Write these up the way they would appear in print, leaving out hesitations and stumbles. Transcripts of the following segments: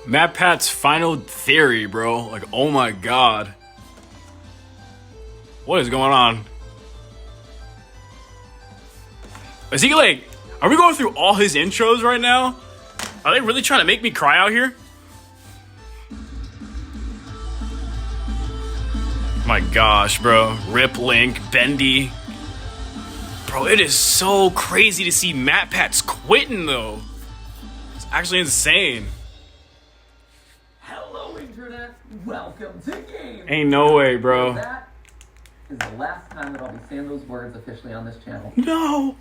MatPat's final theory, bro. Like, oh my god. What is going on? Is he like, are we going through all his intros right now? Are they really trying to make me cry out here? My gosh, bro. Rip Link, Bendy. Bro, it is so crazy to see MatPat's quitting, though. It's actually insane. Hello, Internet. Welcome to Game. Ain't no way, bro. That is the last time that I'll be saying those words officially on this channel. No.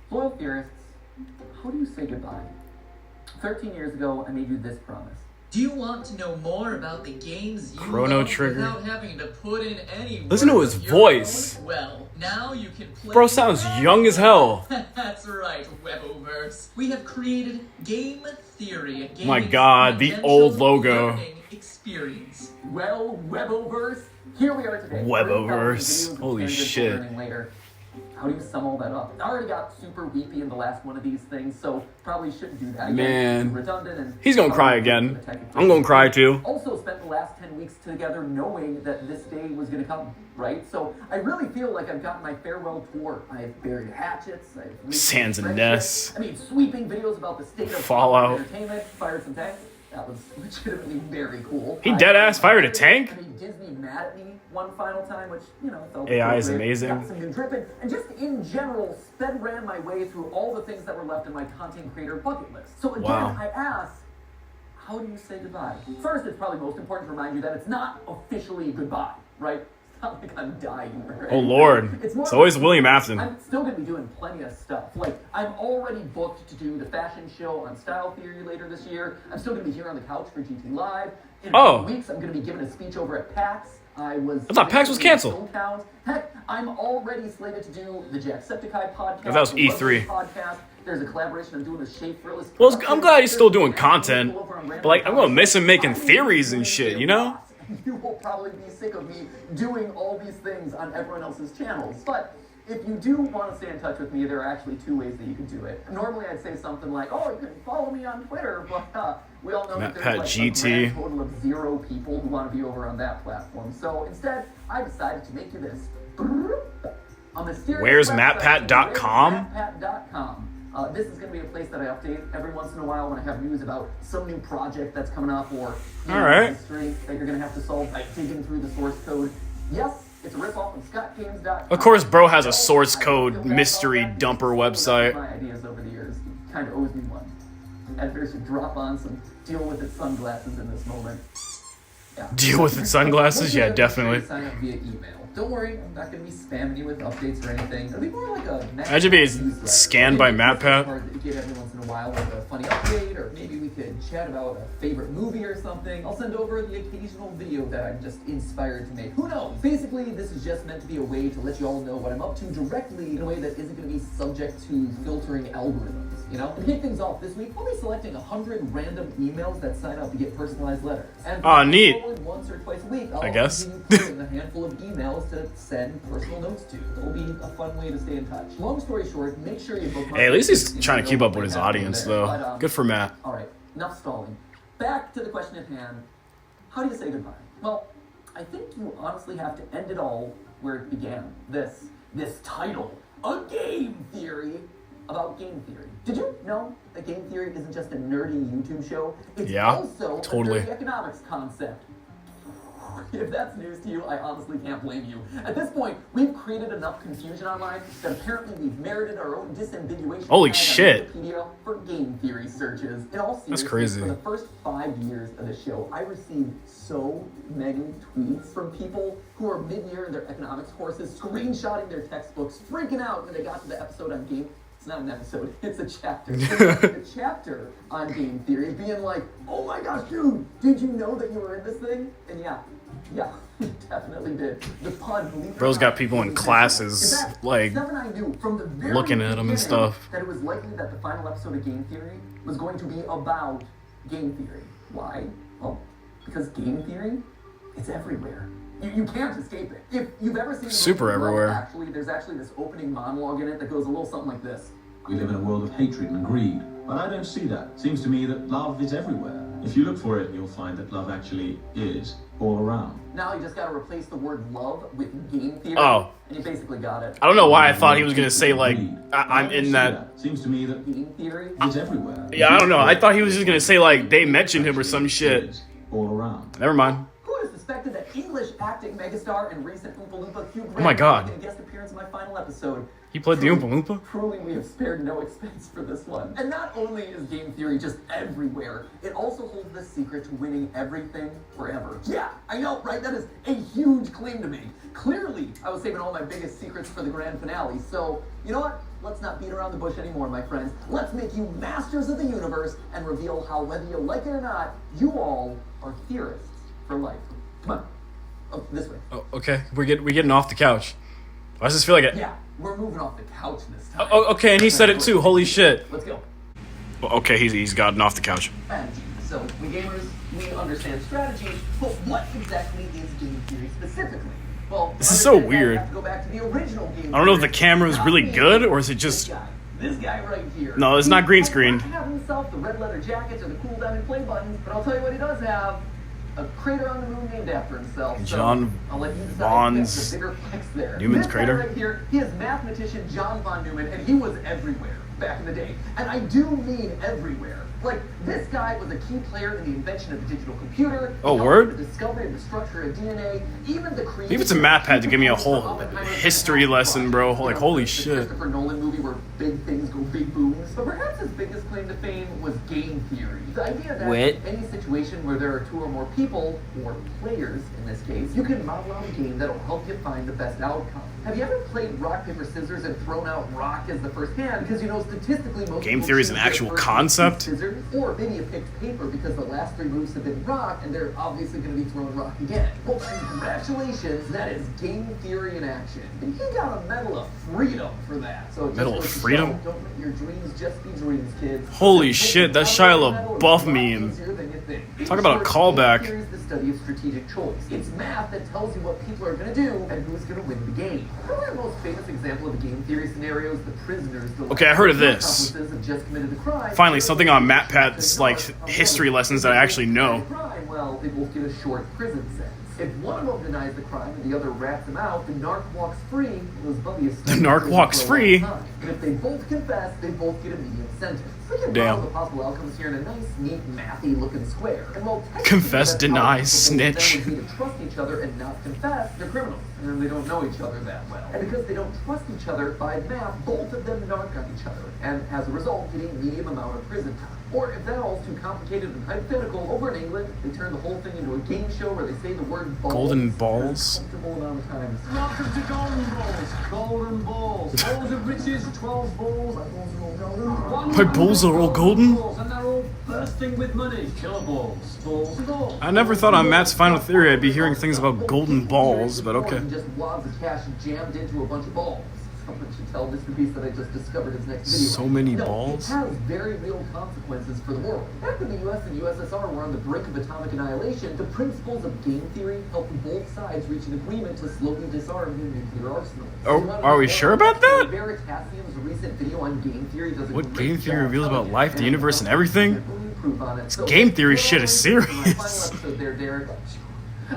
Loyal theorists, how do you say goodbye? 13 years ago, I made you this promise. Do you want to know more about the games you Chrono love Trigger. without having to put in any Listen to work his of your voice. own? Well, now you can play. Bro sounds young as hell. That's right, Weboverse. We have created Game Theory, a gaming My God, the tangential old logo. learning experience. Well, Weboverse, here we are today. Weboverse. 30,000 videos of Holy tangential shit. learning later. How do you sum all that up? I already got super weepy in the last one of these things, so probably shouldn't do that again. Man. It's redundant and He's gonna cry again. I'm gonna cry too. Also spent the last 10 weeks together knowing that this day was gonna come, right? So I really feel like I've gotten my farewell tour. I've buried hatchets, I've Sands and Ness. I mean, sweeping videos about the state of Fallout. entertainment, fired some tanks. That was legitimately very cool. He deadass fired a tank? I mean, Disney mad at me one final time, which, you know, felt AI is appropriate. amazing. Got some new dripping, and just in general, sped ran my way through all the things that were left in my content creator bucket list. So again, Wow. I ask, how do you say goodbye? First, it's probably most important to remind you that it's not officially goodbye, right? It's not like I'm dying. Right? Oh Lord. It's more It's always like William Afton. I'm still going to be doing plenty of stuff. Like, I'm already booked to do the fashion show on Style Theory later this year. I'm still going to be here on the couch for GT Live. In a Oh. few weeks, I'm going to be giving a speech over at PAX. I thought PAX was canceled. Heck, I'm already slated to do the Jacksepticeye podcast. That was the E3. Podcast. There's a collaboration I'm doing with Shea Frillis. Well, I'm glad he's still doing content. But like, I'm gonna miss him making theories and shit, you know? You will probably be sick of me doing all these things on everyone else's channels. But if you do want to stay in touch with me, there are actually two ways that you can do it. Normally I'd say something like, oh, you can follow me on Twitter, but we all know that there's like a grand total of 0 people who want to be over on that platform. So instead, I decided to make you this. A mysterious Where's website, MatPat.com? MatPat.com. This is going to be a place that I update every once in a while when I have news about some new project that's coming up or Alright. mystery that you're going to have to solve by digging through the source code. Yes, it's a ripoff of ScottGames.com. Of course, bro has a source code mystery dumper website. My ideas over the years. He kind of owes me one. Editors should drop on some deal with it sunglasses in this moment. Yeah. Deal with its sunglasses? Yeah, definitely. Sign up via email. Don't worry, I'm not going to be spamming you with updates or anything. It'll be more like a Imagine being newsletter. scanned by Maybe MatPat. card that you get every once in a while with a funny update, or maybe we could chat about a favorite movie or something. I'll send over the occasional video that I'm just inspired to make. Who knows? Basically, this is just meant to be a way to let you all know what I'm up to directly in a way that isn't going to be subject to filtering algorithms, you know? And to kick things off this week, I'll be selecting 100 random emails that sign up to get personalized letters. And Aw, neat. once or twice a week, I'll I guess. continue putting a handful of emails to send personal notes to. It'll be a fun way to stay in touch. Long story short, make sure you bookmark. Hey, at least he's it. trying to keep up with his But, audience, though. Good for Matt. all right, enough stalling. Back to the question at hand. How do you say goodbye? Well, I think you honestly have to end it all where it began. This title, A Game Theory about game theory. Did you know that game theory isn't just a nerdy YouTube show? It's Yeah, also totally. a nerdy economics concept. If that's news to you, I honestly can't blame you. At this point, we've created enough confusion online that apparently we've merited our own disambiguation. Holy tag on shit. Wikipedia for game theory searches. In all seriousness, crazy. for the first 5 years of the show, I received so many tweets from people who are mid-year in their economics courses, screenshotting their textbooks, freaking out when they got to the episode on game. It's not an episode, it's a chapter. The chapter on game theory being like, oh my gosh, dude, did you know that you were in this thing? And yeah, definitely did. The pun. Bro's got people in classes, like, looking at him and stuff. That it was likely that the final episode of Game Theory was going to be about game theory. Why? Well, because game theory, it's everywhere. You can't escape it. If you've ever seen Super everywhere. there's actually this opening monologue in it that goes a little something like this. We live in a world of hatred and greed, but I don't see that. Seems to me that love is everywhere. If you look for it, you'll find that love actually is all around. Now you just gotta replace the word love with game theory. Oh. And you basically got it. I don't know why I thought he was gonna say like I'm in that. Seems to me that Game theory? it's everywhere. Yeah, I don't know. I thought he was just gonna say like they mentioned him or some shit. It's all around. Never mind. Who would have suspected that English acting megastar and recent Oompa Loompa Hugh Grant Oh my God. was making a guest appearance in my final episode? He played the Oompa Loompa? Truly, we have spared no expense for this one. And not only is game theory just everywhere, it also holds the secret to winning everything forever. Yeah, I know, right? That is a huge claim to me. Clearly, I was saving all my biggest secrets for the grand finale. So, you know what? Let's not beat around the bush anymore, my friends. Let's make you masters of the universe and reveal how, whether you like it or not, you all are theorists for life. Come on. Oh, this way. Oh, okay. We're getting off the couch. Why does this feel like it? Yeah, we're moving off the couch this time. Oh, okay, and he said it too. Holy shit. Let's go. Okay, he's gotten off the couch. Strategy. So, we gamers, we understand strategy, but what exactly is game theory specifically? Well, This is so understand that, weird. you have to go back to the original game I don't know if theory. the camera is Not really me, good or is it just. This guy right here. No, it's not green He might screen. not have himself the red leather jackets or the cool diamond play buttons, but I'll tell you what he does have. A crater on the moon named after himself. John so I'll let you decide Vaughn's- if that's the bigger flex there. Newman's this crater? Guy right here, he is mathematician John von Neumann, and he was everywhere back in the day. And I do mean everywhere. Like, this guy was a key player in the invention of the digital computer. Oh, He helped word? with The discovery of the structure of DNA, even the creation. Maybe it's a MatPat to give me a whole history lesson, bro. Like, holy The shit. Christopher Nolan movie where big things go big booms. But perhaps his biggest claim to fame was game theory. The idea that Wit. in any situation where there are two or more people, or players in this case, you can model out a game that'll help you find the best outcome. Have you ever played rock, paper, scissors and thrown out rock as the first hand? Because you know statistically most Game people theory is an choose their actual first concept? scissors, or maybe you picked paper because the last three moves have been rock and they're obviously going to be throwing rock again. Well, congratulations, that is game theory in action. And he got a Medal of Freedom for that. So it just Medal of goes to Freedom? show, don't let your dreams just be dreams, kids. Holy Just shit, that's take Shia the Medal of LaBeouf Freedom meme. easier than you think. Talk about a In short, callback. game theory is the study of strategic choice. It's math that tells you what people are going to do and who's going to win the game. Probably the most famous example of a game theory scenario is the prisoners. Okay, I heard of this. Have just committed the crime. Finally, something on MatPat's, like, history lessons that I actually know. Well, they both get a short prison sentence. If one of them denies the crime and the other rats him out, the narc walks free. And his buddy is stuck in narc prison walks for a long free? time. And if they both confess, they both get a medium sentence. We can Damn. model the possible outcomes here in a nice, neat, mathy-looking square. And while technically Confess, that's deny, how people snitch. then would be to trust each other and not confess, they're criminals. And they don't know each other that well. And because they don't trust each other, by math, both of them narc on each other. And as a result, get a medium amount of prison time. Or if that all's too complicated and hypothetical, over in England, they turn the whole thing into a game show where they say the word balls. Golden balls? A comfortable amount of times. Welcome to Golden Balls. Golden Balls. Balls of riches, 12 balls. My balls are all golden? Balls, and they're all bursting with money. Killer balls. Balls and all. I never thought on Matt's final theory I'd be hearing things about golden balls, but okay. Just wads of cash jammed into a bunch of balls. Someone should tell Mr. Beast that I just discovered his next video. So many No, balls? It has very real consequences for the world. Back when the US and USSR were on the brink of atomic annihilation, the principles of game theory helped both sides reach an agreement to slowly disarm their nuclear arsenals. Are we sure about that? Veritasium's recent video on game theory does a What great game theory job reveals telling about it. life, the universe, and everything? Can't really improve on it. So, game theory shit is my final serious. episode there, Derek.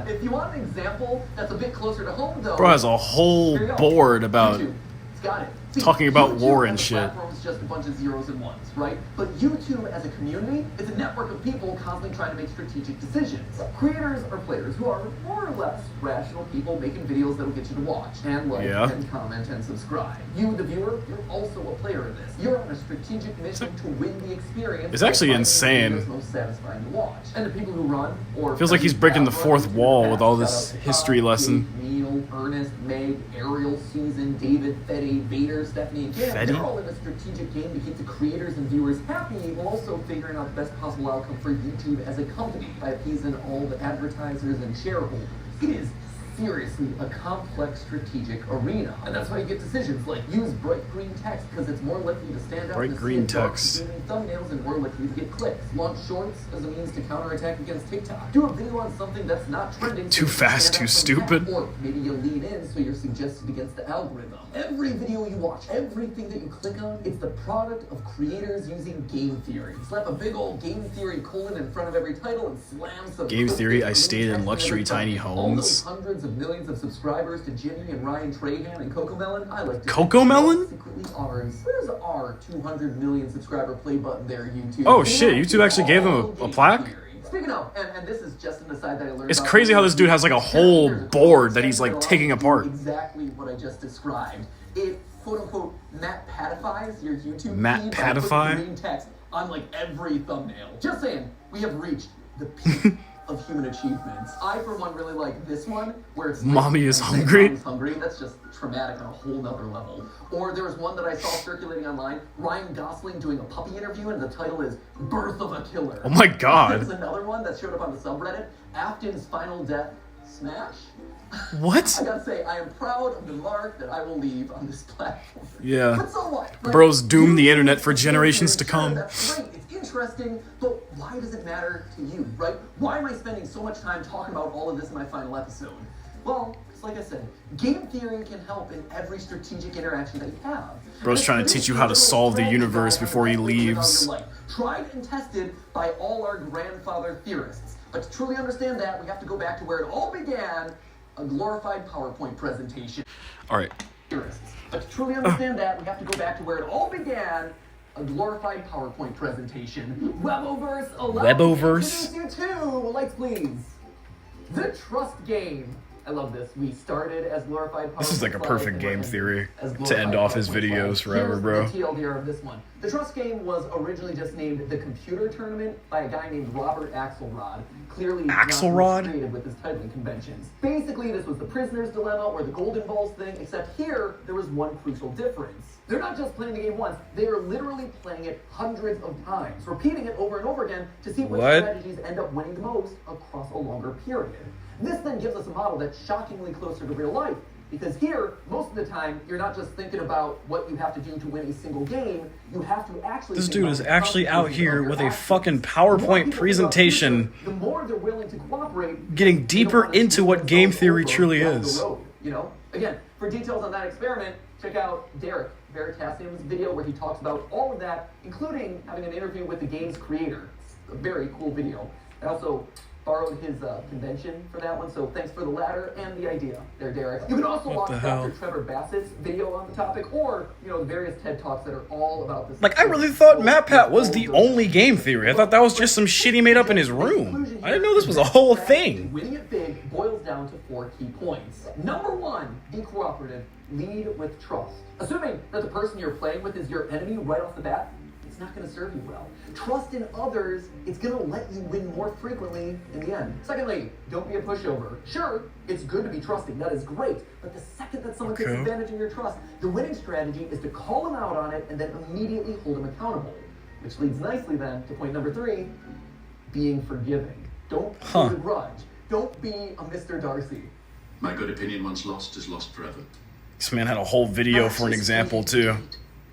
If you want an example that's a bit closer to home, though, Bro has a whole here you go. board about YouTube. It's got it. See, talking about YouTube war as and a shit. platform is just a bunch of zeros and ones, right? But YouTube as a community is a network of people constantly trying to make strategic decisions. Creators are players who are more or less rational people making videos that'll get you to watch and like Yeah. and comment and subscribe. You, the viewer, you're also a player in this. You're on a strategic mission to win the experience. It's actually by finding insane. the videos most satisfying to watch. And the people who run or Feels like he's breaking the fourth wall with all this history lesson. Neil, Ernest, Meg, Ariel, Susan, David, Fede, Vader, Stephanie, and Kim. Fede? They're all in a strategic game to keep the creators and viewers happy while also figuring out the best possible outcome for YouTube as a company by appeasing all the advertisers and shareholders. It is seriously a complex strategic arena. And that's why you get decisions like use bright green text because it's more likely to stand out. Bright green text. Gaming thumbnails and more likely to get clicks. Launch shorts as a means to counterattack against TikTok. Do a video on something that's not trending. Too fast, too stupid. Or maybe you lean in so you're suggested against the algorithm. Every video you watch, everything that you click on, it's the product of creators using game theory. Slap a big old game theory colon in front of every title and slam some Game theory, I stayed in luxury tiny all those homes. hundreds of millions of subscribers to Jimmy and Ryan Trahan and CoComelon. I like to CoComelon? secretly ours. Where's our 200 million subscriber play button there, YouTube? Oh shit, YouTube actually gave him a plaque? Speaking of, and this is just an aside that I learned. It's about crazy how this dude has like a whole board that he's like There's a taking lot to apart. Exactly what I just described. It quote unquote MatPatifies your YouTube feed by MatPatify? putting green text on like every thumbnail. Just saying, we have reached the peak of human achievements. I for one really like this one where it's Mommy is hungry? Mommy's hungry. That's just traumatic on a whole nother level. Or there was one that I saw circulating online, Ryan Gosling doing a puppy interview, and the title is Birth of a Killer. Oh my god. There's another one that showed up on the subreddit, Afton's Final Death Smash. What? I gotta say, I am proud of the mark that I will leave on this platform. Yeah. But so what? Right? Bro's doomed the internet for generations to come. That's great, it's interesting, but why does it matter to you, right? Why am I spending so much time talking about all of this in my final episode? Well, it's like I said, game theory can help in every strategic interaction that you have. Bro's trying to teach you how to solve the universe before he leaves. Tried and tested by all our grandfather theorists. But to truly understand that, we have to go back to where it all began, a glorified PowerPoint presentation. Alright. But to truly understand that, we have to go back to where it all began, a glorified PowerPoint presentation. Weboverse, allow Weboverse? me to introduce you to, lights please, the trust game. I love this. We started as glorified PowerPoint. This is like a perfect game theory as to end off his PowerPoint videos slides. forever, Here's bro. The TLDR of this one. The trust game was originally just named the Computer Tournament by a guy named Robert Axelrod. Clearly Axelrod? not creative with his titling conventions. Basically, this was the prisoner's dilemma or the golden balls thing, except here there was one crucial difference. They're not just playing the game once, they are literally playing it hundreds of times, repeating it over and over again to see which What? strategies end up winning the most across a longer period. This then gives us a model that's shockingly closer to real life, because here, most of the time, you're not just thinking about what you have to do to win a single game, you have to actually This think dude about is the actually out consequences here of your with a actions. fucking The more people PowerPoint think about presentation, future, the more they're willing to cooperate, getting deeper into what game theory truly down the is. road, you know? Again, for details on that experiment, check out Derek Veritasium's video where he talks about all of that, including having an interview with the game's creator. It's a very cool video. I also borrowed his convention for that one, so thanks for the latter and the idea there, Derek. You can also watch the hell? Dr. Trevor Bassett's video on the topic, or, you know, the various TED Talks that are all about this. Like, I really thought MatPat was the only game theory. I thought that was just some shit he made up in his room. I didn't know this was a whole thing. Winning it big boils down to 4 key points. Number 1, be cooperative. Lead with trust. Assuming that the person you're playing with is your enemy right off the bat, it's not going to serve you well. Trust in others, it's going to let you win more frequently in the end. Secondly, don't be a pushover. Sure, it's good to be trusting, that is great, but the second that someone takes advantage of your trust, the winning strategy is to call them out on it and then immediately hold them accountable. Which leads nicely then to point number 3, being forgiving. Don't hold a grudge. Don't be a Mr. Darcy. My good opinion once lost is lost forever. This man had a whole video for an example, too.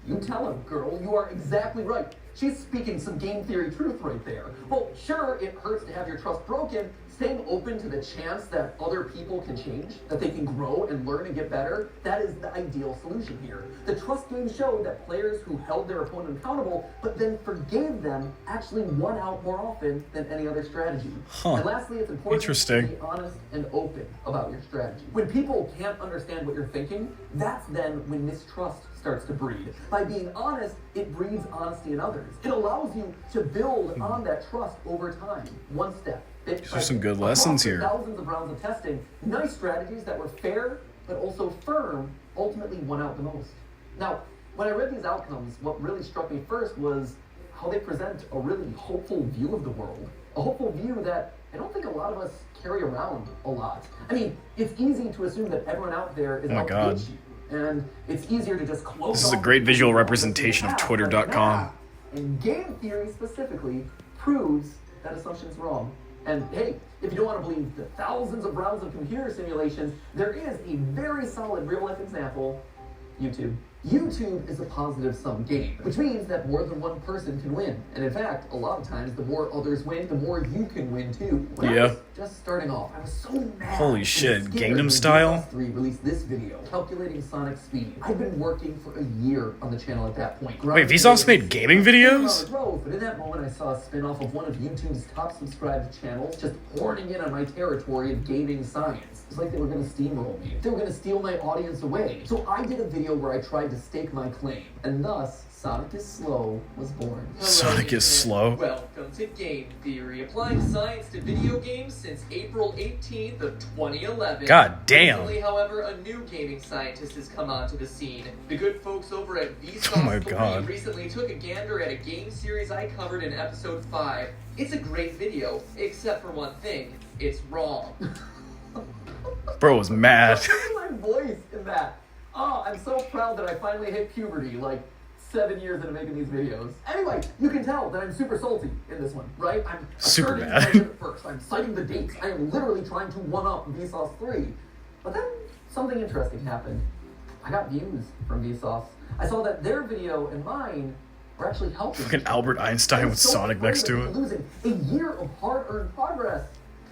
You tell him, girl, you are exactly right. She's speaking some game theory truth right there. Well, sure, it hurts to have your trust broken. Staying open to the chance that other people can change, that they can grow and learn and get better, that is the ideal solution here. The trust game showed that players who held their opponent accountable, but then forgave them, actually won out more often than any other strategy. And lastly, it's important to be honest and open about your strategy. When people can't understand what you're thinking, that's then when mistrust starts to breed. By being honest, it breeds honesty in others. It allows you to build on that trust over time, one step. These are some good lessons here. Thousands of rounds of testing, nice strategies that were fair but also firm ultimately won out the most. Now, when I read these outcomes, what really struck me first was how they present a really hopeful view of the world. A hopeful view that I don't think a lot of us carry around a lot. I mean, it's easy to assume that everyone out there is out to hate you. And it's easier to just close This is a off great the visual people representation of that you have Twitter.com. right now. And game theory specifically proves that assumption's wrong. And hey, if you don't want to believe the thousands of rounds of computer simulations, there is a very solid real-life example: YouTube. YouTube is a positive-sum game, which means that more than one person can win. And in fact, a lot of times, the more others win, the more you can win too. When I was just starting off, I was so mad. Holy shit, and Gangnam scared Style? when 3 released this video, calculating Sonic speed. I'd been working for a year on the channel at that point. Wait, Vsauce made gaming videos? But in that moment, I saw a spin-off of one of YouTube's top subscribed channels just horning in on my territory of gaming science. It's like they were going to steamroll me. They were going to steal my audience away. So I did a video where I tried to stake my claim, and thus Sonic is Slow was born. Sonic is slow. Welcome to Game Theory, applying science to video games since April 18th of 2011. God damn. Recently, however, a new gaming scientist has come onto the scene. The good folks over at Vsauce Oh my God. recently took a gander at a game series I covered in episode 5. It's a great video, except for one thing: it's wrong. Bro was mad. My voice in that. Oh, I'm so proud that I finally hit puberty, like 7 years into making these videos. Anyway, you can tell that I'm super salty in this one, right? I'm Super asserting mad. my limit first. I'm citing the dates. I am literally trying to one-up Vsauce 3. But then something interesting happened. I got views from Vsauce. I saw that their video and mine were actually helping. Fucking Albert Einstein I'm with so Sonic next to afraid it. of losing a year of hard-earned progress.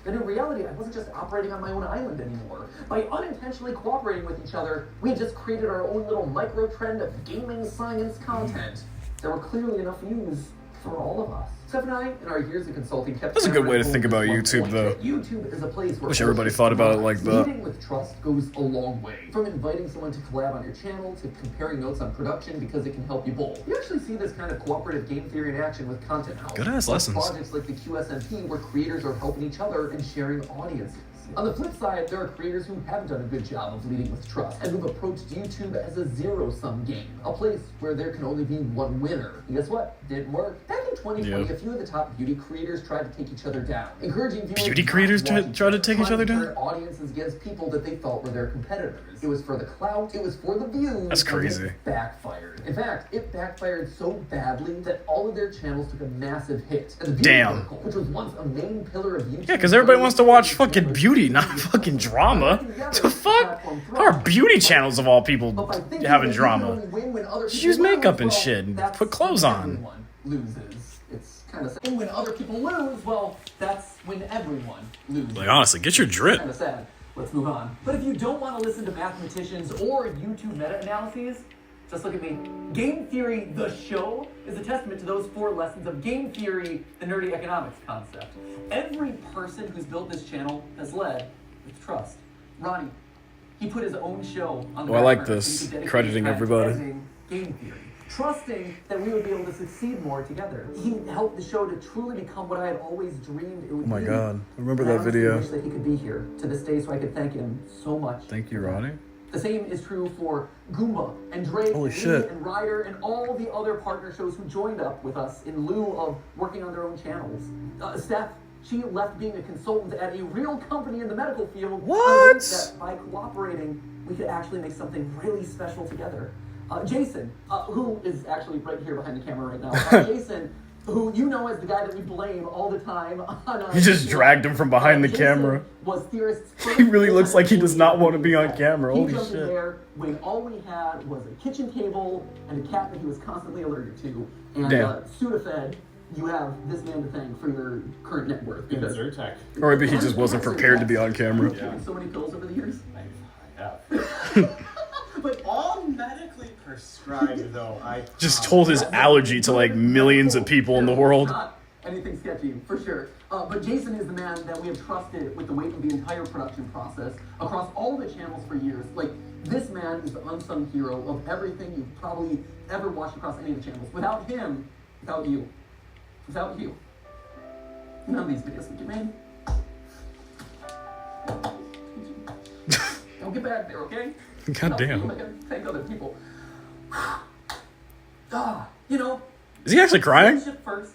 And in reality, I wasn't just operating on my own island anymore. By unintentionally cooperating with each other, we had just created our own little micro-trend of gaming science content. There were clearly enough views for all of us. Steph and I, in our years of consulting, kept... That's a good way to think about hammering YouTube, home though. that YouTube is a place where... Wish everybody thought about it like that. Leading with trust goes a long way. From inviting someone to collab on your channel, to comparing notes on production because it can help you both. You actually see this kind of cooperative game theory in action with content help. Good-ass lessons. Projects like the QSMP, where creators are helping each other and sharing audiences. On the flip side, there are creators who haven't done a good job of leading with trust and who've approached YouTube as a zero-sum game, a place where there can only be one winner. And guess what? Didn't work. Back in 2020, a few of the top beauty creators tried to take each other down, encouraging viewers Beauty creators try to take each other down? turn audiences against people that they thought were their competitors. It was for the clout, it was for the views. That's and crazy. It backfired. In fact, it backfired so badly that all of their channels took a massive hit. And the beauty Damn. vertical, which was once a main pillar of YouTube. Yeah, because everybody wants to watch fucking beauty, not fucking drama. The fuck? How are beauty channels of all people having drama? Just use makeup and shit and put clothes on. Everyone loses. It's kind of sad. And when other people lose, well, that's when everyone loses. Like, honestly, get your drip. Kind of sad. Let's move on. But if you don't want to listen to mathematicians or YouTube meta-analyses, just look at me. Game Theory, the show, is a testament to those 4 lessons of game theory, the nerdy economics concept. Every person who's built this channel has led with trust. Ronnie, he put his own show on the Oh, I like back burner this. so he could dedicate Crediting his time to everybody. editing Game Theory. Trusting that we would be able to succeed more together. He helped the show to truly become what I had always dreamed it would be. Oh my God. I remember And I that honestly video. wish that he could be here to this day so I could thank him so much. Thank you, Ronnie. The same is true for Goomba and Drake Holy and shit. Lee and Ryder and all the other partner shows who joined up with us in lieu of working on their own channels. Steph, she left being a consultant at a real company in the medical field. What? That by cooperating, we could actually make something really special together. Jason, who is actually right here behind the camera right now. Jason, who you know as the guy that we blame all the time on... He just dragged him from behind the Jason camera. was Theorist's He really looks like he does not want to be on camera. He Holy jumped in shit. there when all we had was a kitchen table and a cat that he was constantly allergic to. And Damn. Sudafed, you have this man to thank for your current net worth. Because Or maybe he just wasn't prepared to be on camera. You've taken so many pills over the years. I have. But all medically prescribed, though. I Just told his allergy to like millions of people in the world. Not anything sketchy, for sure. But Jason is the man that we have trusted with the weight of the entire production process across all the channels for years. Like, this man is the unsung hero of everything you've probably ever watched across any of the channels. Without him, without you, none of these videos would get made. Don't get back there, okay? God damn. I gotta thank other people. You know, Is he actually crying? friendship first,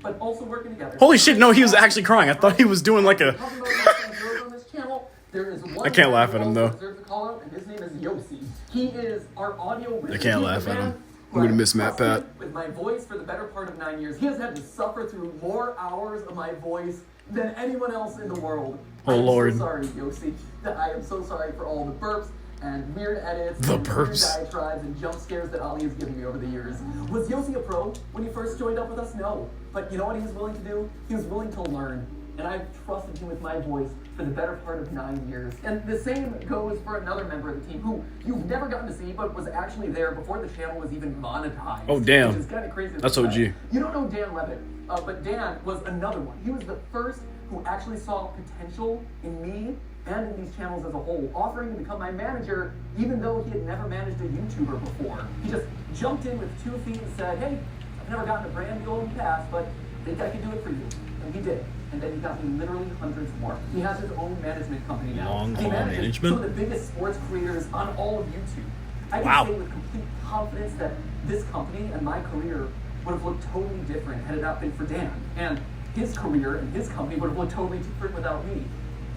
but also working together. Holy shit, no, he was actually crying. I thought he was doing like a... Talking about unsung heroes on this channel, there is one I can't laugh man at him, who though. also deserves a call out, and his name is Yossi. He is our audio I can't laugh at man him. I'm gonna miss I've MatPat. trusted with my voice for the better part of 9 years. He has had to suffer through more hours of my voice than anyone else in the world. Oh, Lord. I'm so sorry, Yossi. I am so sorry for all the burps and weird edits The and burps. weird diatribes and jump scares that Ali has given me over the years. Was Yossi a pro when he first joined up with us? No. But you know what he was willing to do? He was willing to learn. And I've trusted him with my voice for the better part of 9 years. And the same goes for another member of the team who you've never gotten to see, but was actually there before the channel was even monetized. Oh, damn. Which is kind of crazy. to That's think OG. about. You don't know Dan Levitt, but Dan was another one. He was the first who actually saw potential in me and in these channels as a whole, offering to become my manager even though he had never managed a YouTuber before. He just jumped in with 2 feet and said, hey, I've never gotten a brand deal in the past, but I think I can do it for you. And he did. And then he got me literally hundreds more. He has his own management company now. Long He haul manages management? some of the biggest sports creators on all of YouTube. I can Wow. say with complete confidence that this company and my career would have looked totally different had it not been for Dan. And his career and his company would have looked totally different without me.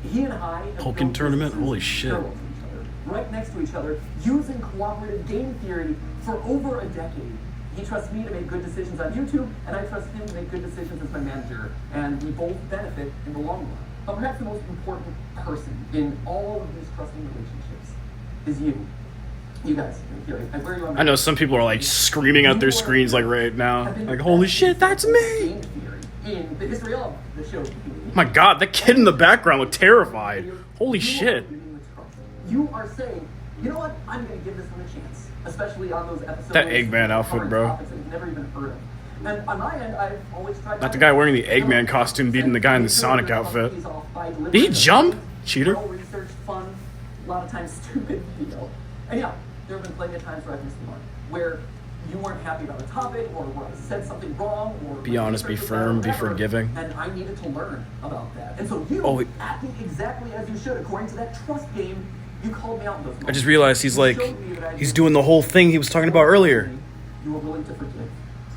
He and I have Pokken built tournament? businesses Holy shit. parallel to each other, right next to each other, using cooperative game theory for over a decade. He trusts me to make good decisions on YouTube, and I trust him to make good decisions as my manager, and we both benefit in the long run. But perhaps the most important person in all of these trusting relationships is you. You guys, where are you on I know some people are like screaming at their screens like right now. Like, holy shit, that's me! Game theory in the history of the show. My god, that kid in the background looked terrified. Holy shit. You are saying, you know what? I'm going to give this one a chance, especially on those episodes. That Eggman outfit, covering bro. topics that you've never even heard of. And on my end, I've always tried. Not the guy wearing the Eggman costume beating the guy in the Sonic outfit. Did he jump? Cheater. Well-researched, fun, a lot of times stupid video. And yeah, there have been plenty of times where I've missed the mark, where you weren't happy about a topic, or where I said something wrong, or Be honest, be firm, be forgiving. and I needed to learn about that. And so you, Oh, wait. acting exactly as you should, according to that trust game, you called me out in those moments. I just realized he's You like, showed me that I he's did doing the whole thing he was talking about earlier. You were willing to forgive.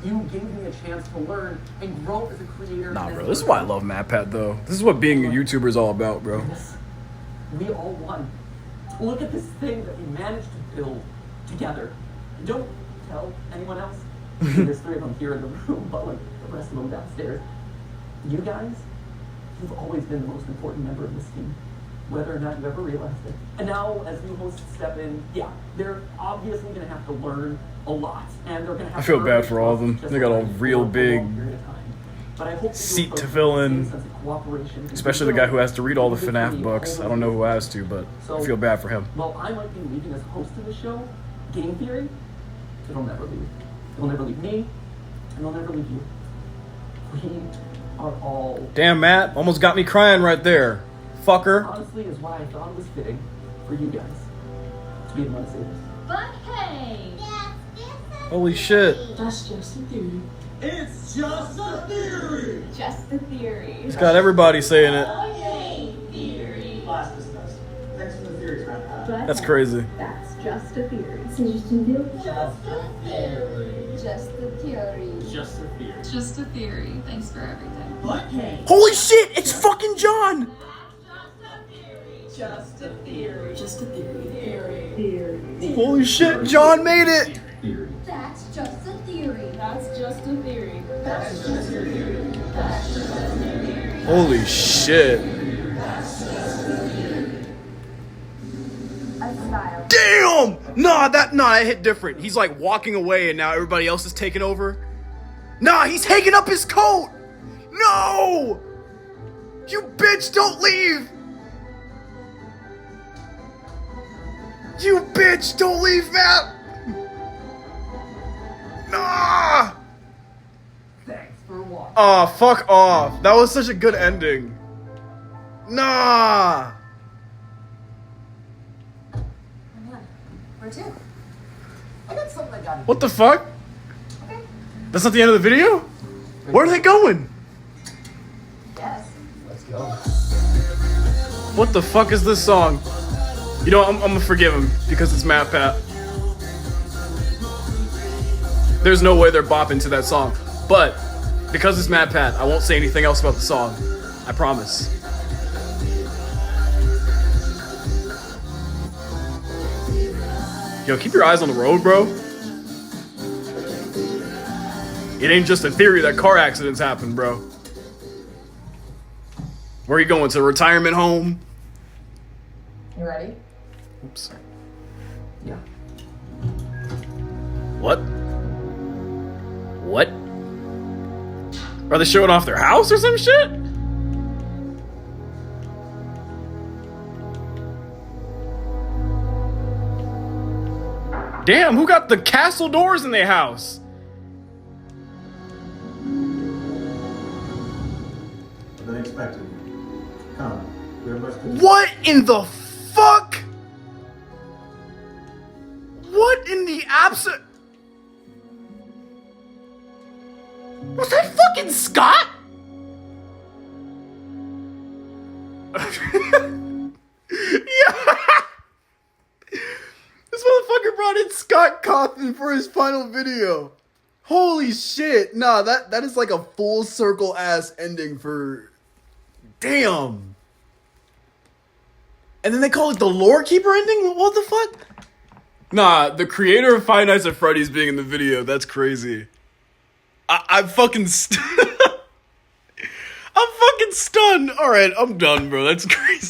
You gave me a chance to learn and grow as a creator. Nah, and bro, as this is a why I person. love MatPat, though. This is what being a YouTuber is all about, bro. Yes. We all won. Look at this thing that we managed to build together. Don't tell anyone else. There's 3 of them here in the room, but like the rest of them downstairs. You guys, you've always been the most important member of this team, whether or not you ever realized it. And now, as new hosts step in, yeah, they're obviously going to have to learn a lot, and they're going to have I feel to bad earn for all of them. trust They got a just real for long big period of time. But I hope that you seat approach to it with fill the same in. sense of cooperation and Especially the guy who has to read all the goodwill. FNAF books. I don't know who has to, but I feel bad for him. Well, I might be leaving as host of the show, Game Theory, it'll never leave. It'll never leave me, and it'll never leave you. We are all, Damn, Matt, almost got me crying right there. Fucker. honestly, is why I thought it was fitting for you guys to be the one to say this. But hey, Holy shit. that's just a theory. It's just a theory! Just a theory. He's got everybody saying it. Okay, theory. Class dismissed. Thanks for the theories, MatPat. But That's crazy. That's just a theory. Just a theory. Just a theory. Just a theory. Just a theory. Thanks for everything. But hey, Holy shit, it's fucking John! Just a theory. Just a theory. Theory. Holy shit, John made it! Theory. That's just a theory. That's just a theory. Holy shit. A style. Damn! Nah, that hit different. He's like walking away and now everybody else is taking over. Nah, he's hanging up his coat! No! You bitch, don't leave! You bitch, don't leave, Matt! Nah! Thanks for watching. Aw, fuck off. That was such a good ending. Nah! Where to? I got something I gotta What the fuck? That's not the end of the video? Where are they going? Yes. Let's go. What the fuck is this song? You know, I'm gonna forgive him because it's MatPat. There's no way they're bopping to that song. But because it's MatPat, I won't say anything else about the song. I promise. Yo, keep your eyes on the road, bro. It ain't just a theory that car accidents happen, bro. Where are you going, to a retirement home? You ready? Oops. Yeah. What? What? Are they showing off their house or some shit? Damn, who got the castle doors in their house? Than expected. Come, we are much. What in the fuck? What in the absolute? Was that fucking Scott? Yeah. This motherfucker brought in Scott CAWTHON for his final video. Holy shit. Nah, that is like a full circle ass ending for... Damn. And then they call it the Lore Keeper ending? What the fuck? Nah, the creator of Five Nights at Freddy's being in the video, that's crazy. I'm fucking I'm fucking stunned. Alright, I'm done, bro. That's crazy.